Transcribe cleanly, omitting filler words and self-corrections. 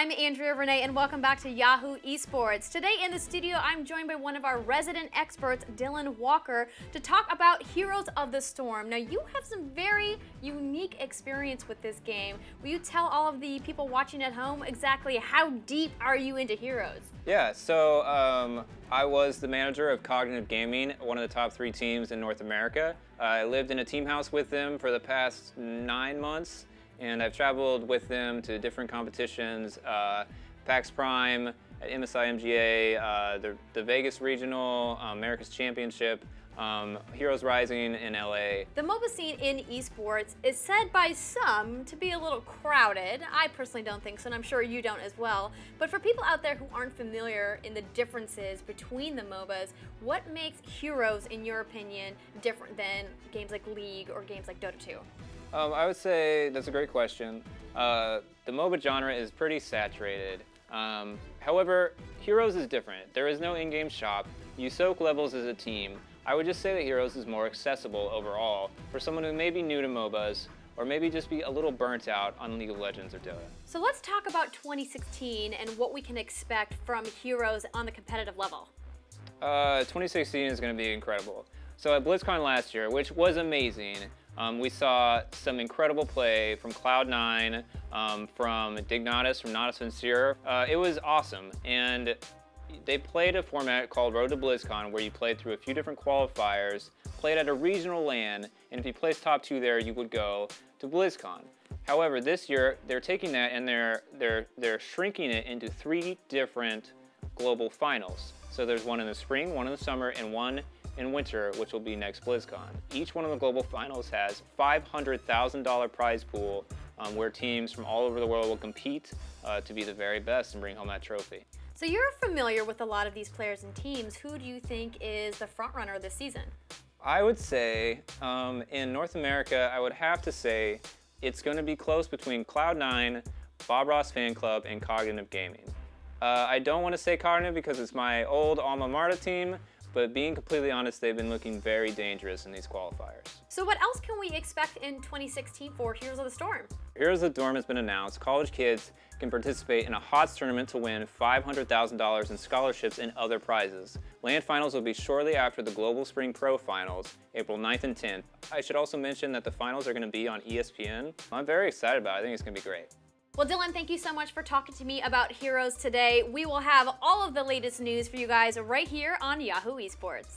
I'm Andrea Rene, and welcome back to Yahoo Esports. Today in the studio, I'm joined by one of our resident experts, Dylan Walker, to talk about Heroes of the Storm. Now, you have some very unique experience with this game. Will you tell all of the people watching at home exactly how deep are you into Heroes? Yeah, so I was the manager of Cognitive Gaming, one of the top 3 teams in North America. I lived in a team house with them for the past 9 months. And I've traveled with them to different competitions, PAX Prime, at MSI MGA, the Vegas Regional, America's Championship, Heroes Rising in LA. The MOBA scene in esports is said by some to be a little crowded. I personally don't think so, and I'm sure you don't as well. But for people out there who aren't familiar in the differences between the MOBAs, what makes Heroes, in your opinion, different than games like League or games like Dota 2? I would say that's a great question. The MOBA genre is pretty saturated. However, Heroes is different. There is no in-game shop. You soak levels as a team. I would just say that Heroes is more accessible overall for someone who may be new to MOBAs or maybe just be a little burnt out on League of Legends or Dota. So let's talk about 2016 and what we can expect from Heroes on the competitive level. 2016 is going to be incredible. So at BlizzCon last year, which was amazing, we saw some incredible play from Cloud9, from Dignatus, from Not a Sincere. It was awesome, and they played a format called Road to BlizzCon where you played through a few different qualifiers, played at a regional LAN, and if you placed top 2 there, you would go to BlizzCon. However, this year, they're taking that and they're shrinking it into 3 different global finals. So there's one in the spring, one in the summer, and one in winter, which will be next BlizzCon. Each one of the global finals has $500,000 prize pool where teams from all over the world will compete to be the very best and bring home that trophy. So you're familiar with a lot of these players and teams. Who do you think is the front runner this season? I would say in North America, I would have to say it's going to be close between Cloud9, Bob Ross Fan Club, and Cognitive Gaming. I don't want to say Cognitive because it's my old alma mater team, but being completely honest, they've been looking very dangerous in these qualifiers. So what else can we expect in 2016 for Heroes of the Storm? Heroes of the Storm has been announced. College kids can participate in a HOTS tournament to win $500,000 in scholarships and other prizes. LAN finals will be shortly after the Global Spring Pro Finals, April 9th and 10th. I should also mention that the finals are going to be on ESPN. I'm very excited about it. I think it's going to be great. Well, Dylan, thank you so much for talking to me about Heroes today. We will have all of the latest news for you guys right here on Yahoo Esports.